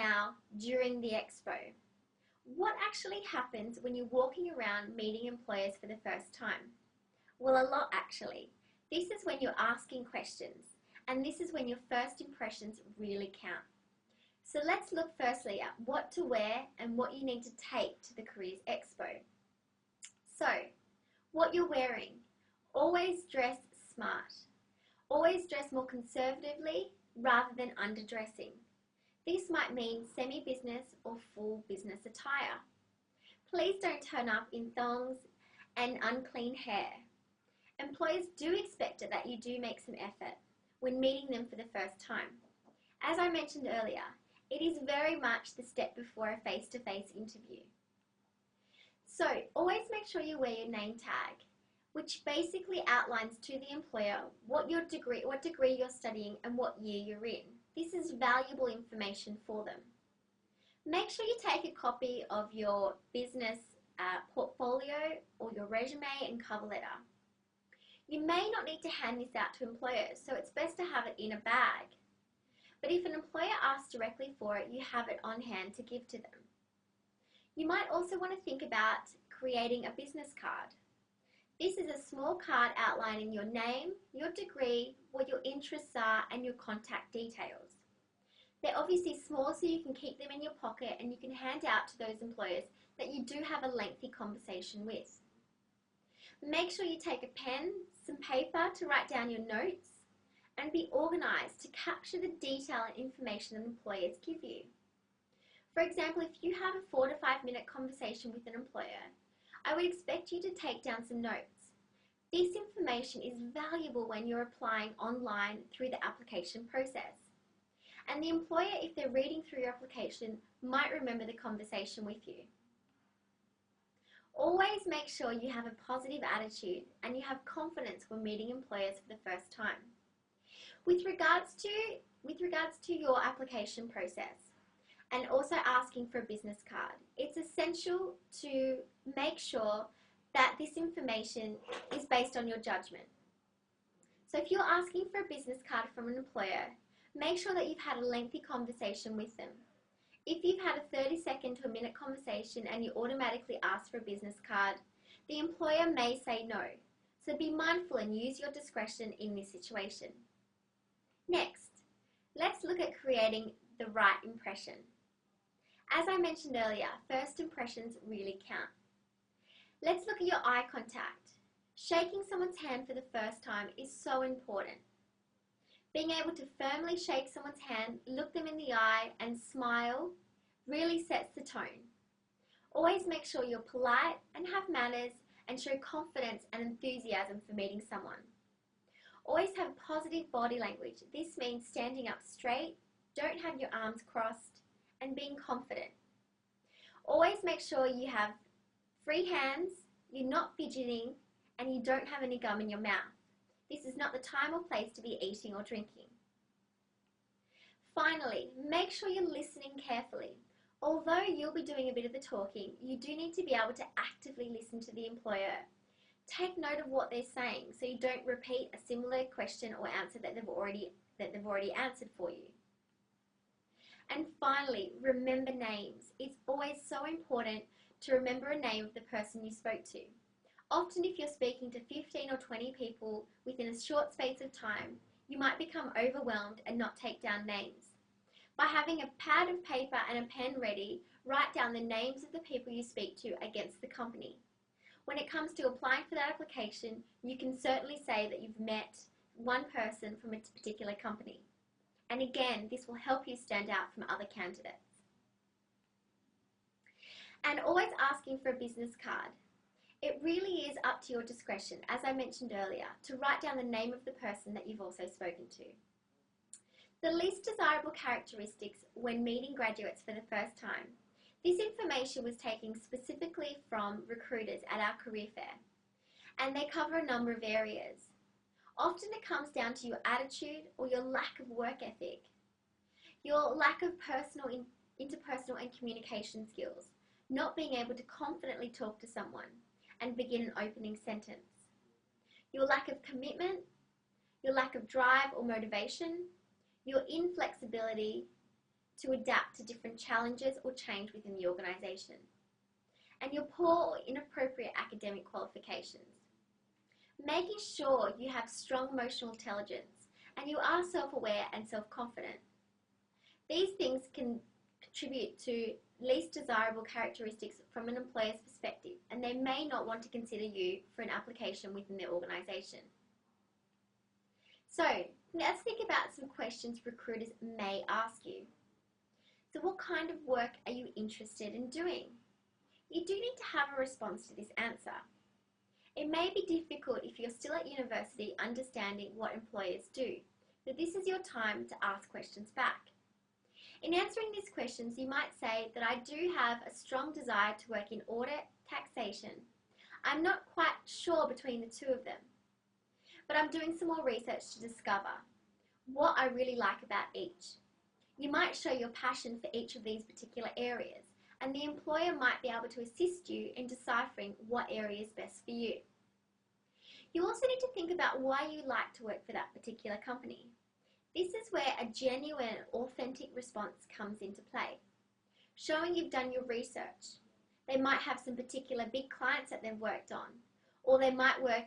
now during the expo. What actually happens when you're walking around meeting employers for the first time? Well, a lot actually. This is when you're asking questions, and this is when your first impressions really count. So let's look firstly at what to wear and what you need to take to the Careers Expo. So, what you're wearing. Always dress smart. Always dress more conservatively rather than underdressing. This might mean semi-business or full business attire. Please don't turn up in thongs and unclean hair. Employers do expect it that you do make some effort when meeting them for the first time. As I mentioned earlier, it is very much the step before a face-to-face interview. So always make sure you wear your name tag, which basically outlines to the employer what degree you're studying and what year you're in. This is valuable information for them. Make sure you take a copy of your business portfolio or your resume and cover letter. You may not need to hand this out to employers, so it's best to have it in a bag. But if an employer asks directly for it, you have it on hand to give to them. You might also want to think about creating a business card. This is a small card outlining your name, your degree, what your interests are, and your contact details. They're obviously small so you can keep them in your pocket and you can hand out to those employers that you do have a lengthy conversation with. Make sure you take a pen, some paper to write down your notes, and be organised to capture the detail and information that employers give you. For example, if you have a 4 to 5 minute conversation with an employer, I would expect you to take down some notes. This information is valuable when you're applying online through the application process. And the employer, if they're reading through your application, might remember the conversation with you. Always make sure you have a positive attitude and you have confidence when meeting employers for the first time. With regards to your application process and also asking for a business card, it's essential to make sure that this information is based on your judgment. So if you're asking for a business card from an employer, make sure that you've had a lengthy conversation with them. If you've had a 30-second to a minute conversation and you automatically ask for a business card, the employer may say no. So be mindful and use your discretion in this situation. Next, let's look at creating the right impression. As I mentioned earlier, first impressions really count. Let's look at your eye contact. Shaking someone's hand for the first time is so important. Being able to firmly shake someone's hand, look them in the eye and smile really sets the tone. Always make sure you're polite and have manners and show confidence and enthusiasm for meeting someone. Always have positive body language. This means standing up straight, don't have your arms crossed, and being confident. Always make sure you have free hands, you're not fidgeting, and you don't have any gum in your mouth. This is not the time or place to be eating or drinking. Finally, make sure you're listening carefully. Although you'll be doing a bit of the talking, you do need to be able to actively listen to the employer. Take note of what they're saying so you don't repeat a similar question or answer that they've already answered for you. And finally, remember names. It's always so important to remember a name of the person you spoke to. Often if you're speaking to 15 or 20 people within a short space of time, you might become overwhelmed and not take down names. By having a pad of paper and a pen ready, write down the names of the people you speak to against the company. When it comes to applying for that application, you can certainly say that you've met one person from a particular company. And again, this will help you stand out from other candidates. And always asking for a business card. It really is up to your discretion, as I mentioned earlier, to write down the name of the person that you've also spoken to. The least desirable characteristics when meeting graduates for the first time. This information was taken specifically from recruiters at our career fair, and they cover a number of areas. Often it comes down to your attitude or your lack of work ethic, your lack of interpersonal and communication skills, not being able to confidently talk to someone and begin an opening sentence, your lack of commitment, your lack of drive or motivation, your inflexibility, to adapt to different challenges or change within the organisation, and your poor or inappropriate academic qualifications. Making sure you have strong emotional intelligence and you are self-aware and self-confident. These things can contribute to least desirable characteristics from an employer's perspective, and they may not want to consider you for an application within their organisation. So, let's think about some questions recruiters may ask you. So what kind of work are you interested in doing? You do need to have a response to this answer. It may be difficult if you're still at university understanding what employers do, but this is your time to ask questions back. In answering these questions, you might say that I do have a strong desire to work in audit, taxation. I'm not quite sure between the two of them, but I'm doing some more research to discover what I really like about each. You might show your passion for each of these particular areas, and the employer might be able to assist you in deciphering what area is best for you. You also need to think about why you like to work for that particular company. This is where a genuine, authentic response comes into play, showing you've done your research. They might have some particular big clients that they've worked on, or they might work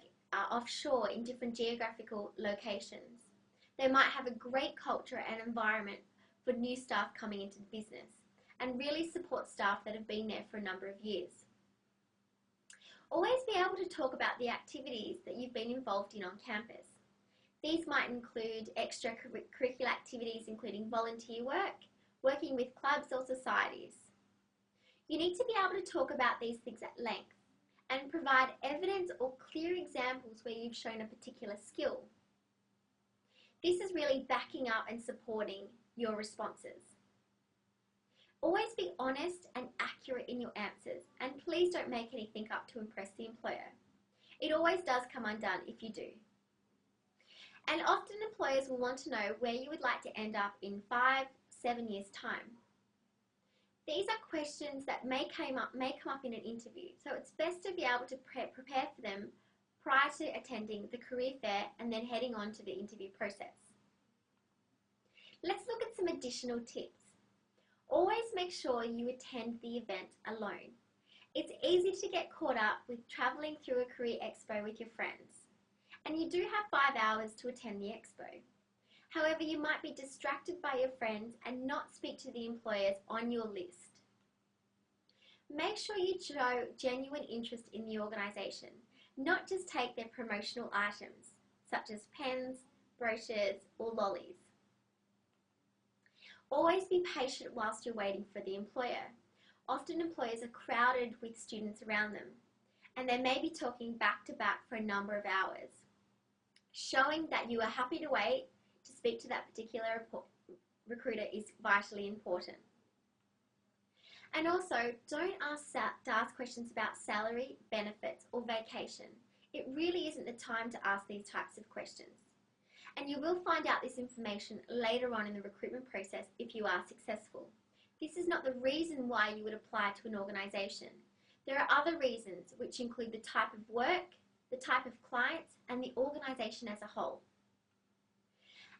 offshore in different geographical locations. They might have a great culture and environment for new staff coming into the business, and really support staff that have been there for a number of years. Always be able to talk about the activities that you've been involved in on campus. These might include extracurricular activities including volunteer work, working with clubs or societies. You need to be able to talk about these things at length and provide evidence or clear examples where you've shown a particular skill. This is really backing up and supporting your responses. Always be honest and accurate in your answers, and please don't make anything up to impress the employer. It always does come undone if you do. And often employers will want to know where you would like to end up in 5-7 years' time. These are questions that may come up in an interview, so it's best to be able to prepare for them prior to attending the career fair and then heading on to the interview process. Let's look at some additional tips. Always make sure you attend the event alone. It's easy to get caught up with travelling through a career expo with your friends, and you do have 5 hours to attend the expo. However, you might be distracted by your friends and not speak to the employers on your list. Make sure you show genuine interest in the organisation, not just take their promotional items, such as pens, brochures, or lollies. Always be patient whilst you're waiting for the employer. Often employers are crowded with students around them, and they may be talking back to back for a number of hours. Showing that you are happy to wait to speak to that particular recruiter is vitally important. And also, don't ask questions about salary, benefits, or vacation. It really isn't the time to ask these types of questions. And you will find out this information later on in the recruitment process if you are successful. This is not the reason why you would apply to an organisation. There are other reasons, which include the type of work, the type of clients, and the organisation as a whole.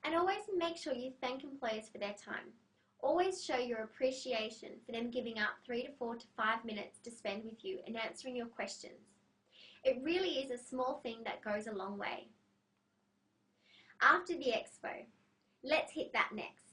And always make sure you thank employers for their time. Always show your appreciation for them giving up 3 to 4 to 5 minutes to spend with you and answering your questions. It really is a small thing that goes a long way. After the expo, let's hit that next.